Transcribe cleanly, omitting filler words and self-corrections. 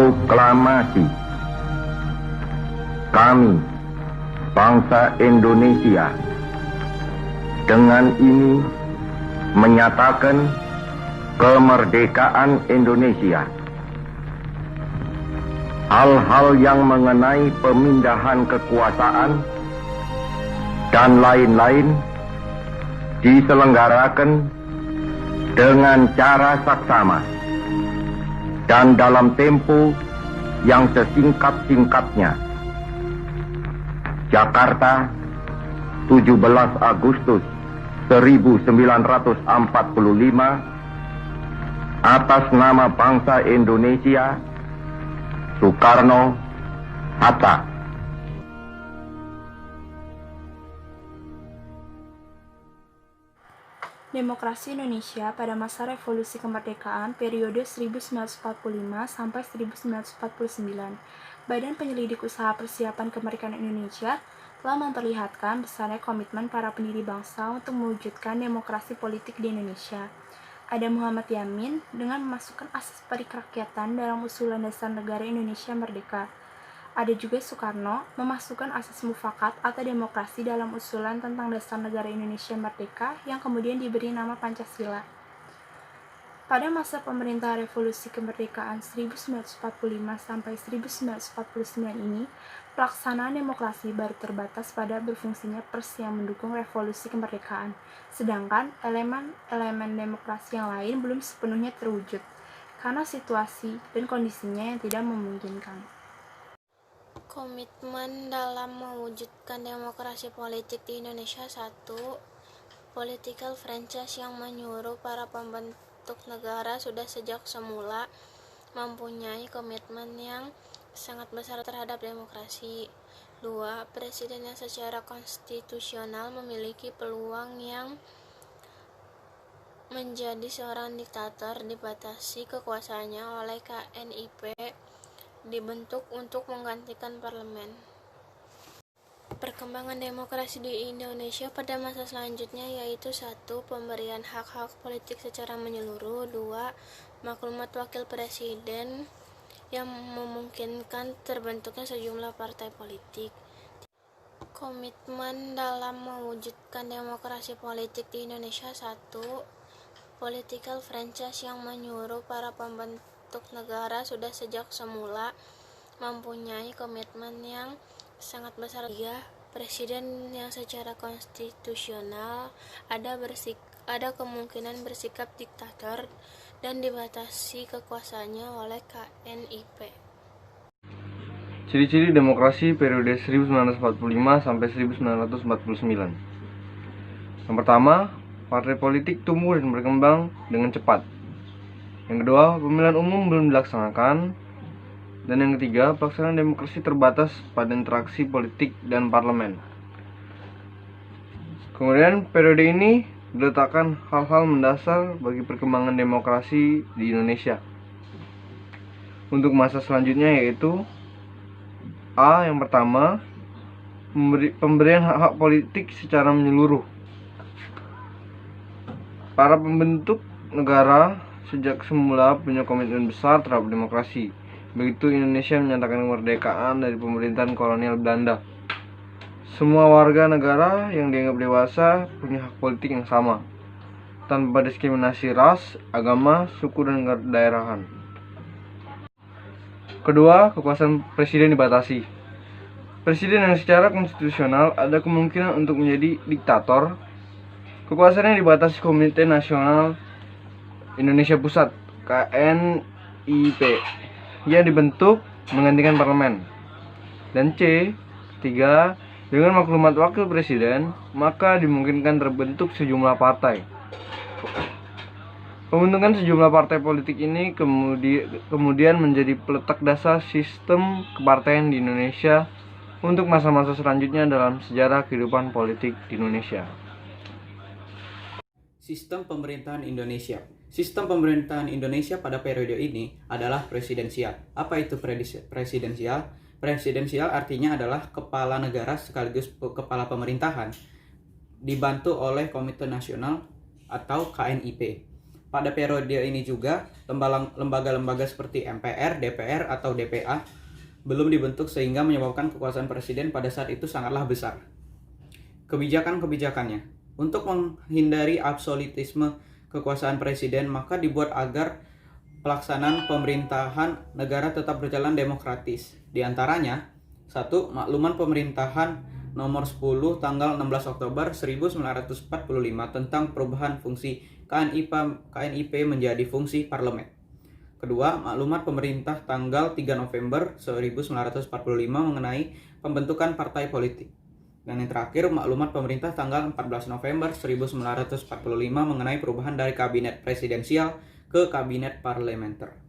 Proklamasi. Kami, bangsa Indonesia, dengan ini menyatakan kemerdekaan Indonesia. Hal-hal yang mengenai pemindahan kekuasaan dan lain-lain diselenggarakan dengan cara saksama dan dalam tempo yang sesingkat-singkatnya. Jakarta, 17 Agustus 1945, atas nama bangsa Indonesia, Soekarno-Hatta. Demokrasi Indonesia pada masa Revolusi Kemerdekaan periode 1945 sampai 1949. Badan Penyelidik Usaha Persiapan Kemerdekaan Indonesia telah memperlihatkan besarnya komitmen para pendiri bangsa untuk mewujudkan demokrasi politik di Indonesia. Ada Muhammad Yamin dengan memasukkan asas perikerakyatan dalam usulan dasar negara Indonesia Merdeka. Ada juga Soekarno memasukkan asas mufakat atau demokrasi dalam usulan tentang dasar negara Indonesia Merdeka yang kemudian diberi nama Pancasila. Pada masa pemerintah Revolusi Kemerdekaan 1945 sampai 1949 ini, pelaksanaan demokrasi baru terbatas pada berfungsinya pers yang mendukung revolusi kemerdekaan, sedangkan elemen-elemen demokrasi yang lain belum sepenuhnya terwujud, karena situasi dan kondisinya yang tidak memungkinkan. Komitmen dalam mewujudkan demokrasi politik di Indonesia. 1. Political franchise yang menyuruh para pembentuk negara sudah sejak semula mempunyai komitmen yang sangat besar terhadap demokrasi. 2. Presiden yang secara konstitusional memiliki peluang yang menjadi seorang diktator dibatasi kekuasaannya oleh KNIP dibentuk untuk menggantikan parlemen. Perkembangan demokrasi di Indonesia pada masa selanjutnya yaitu 1. Pemberian hak-hak politik secara menyeluruh. 2. Maklumat wakil presiden yang memungkinkan terbentuknya sejumlah partai politik. Komitmen dalam mewujudkan demokrasi politik di Indonesia. 1. Political franchise yang menyuruh para pembentuk negara sudah sejak semula mempunyai komitmen yang sangat besar. 3. Presiden yang secara konstitusional ada kemungkinan bersikap diktator dan dibatasi kekuasaannya oleh KNIP. Ciri-ciri demokrasi periode 1945 sampai 1949. Yang pertama, partai politik tumbuh dan berkembang dengan cepat. Yang kedua, pemilihan umum belum dilaksanakan. Dan yang ketiga, pelaksanaan demokrasi terbatas pada interaksi politik dan parlemen. Kemudian, periode ini diletakkan hal-hal mendasar bagi perkembangan demokrasi di Indonesia. Untuk masa selanjutnya yaitu A. Yang pertama, pemberian hak-hak politik secara menyeluruh. Para pembentuk negara sejak semula punya komitmen besar terhadap demokrasi. Begitu Indonesia menyatakan kemerdekaan dari pemerintahan kolonial Belanda. Semua warga negara yang dianggap dewasa punya hak politik yang sama, tanpa diskriminasi ras, agama, suku, dan daerahan. Kedua, kekuasaan presiden dibatasi. Presiden yang secara konstitusional ada kemungkinan untuk menjadi diktator. Kekuasaannya dibatasi Komite Nasional Indonesia Pusat (KNIP) yang dibentuk menggantikan parlemen. Dan C. 3. Dengan maklumat wakil presiden, maka dimungkinkan terbentuk sejumlah partai. Pembentukan sejumlah partai politik ini kemudian menjadi peletak dasar sistem kepartaian di Indonesia untuk masa-masa selanjutnya dalam sejarah kehidupan politik di Indonesia. Sistem pemerintahan Indonesia. Sistem pemerintahan Indonesia pada periode ini adalah presidensial. Apa itu presidensial? Presidensial artinya adalah kepala negara sekaligus kepala pemerintahan dibantu oleh Komite Nasional atau KNIP. Pada periode ini juga, lembaga-lembaga seperti MPR, DPR, atau DPA belum dibentuk sehingga menyebabkan kekuasaan presiden pada saat itu sangatlah besar. Kebijakan-kebijakannya. Untuk menghindari absolutisme kekuasaan presiden, maka dibuat agar pelaksanaan pemerintahan negara tetap berjalan demokratis. Di antaranya, 1. Makluman pemerintahan nomor 10 tanggal 16 Oktober 1945 tentang perubahan fungsi KNIP menjadi fungsi parlemen. Kedua, maklumat pemerintah tanggal 3 November 1945 mengenai pembentukan partai politik. Dan yang terakhir, maklumat pemerintah tanggal 14 November 1945 mengenai perubahan dari kabinet presidensial ke kabinet parlementer.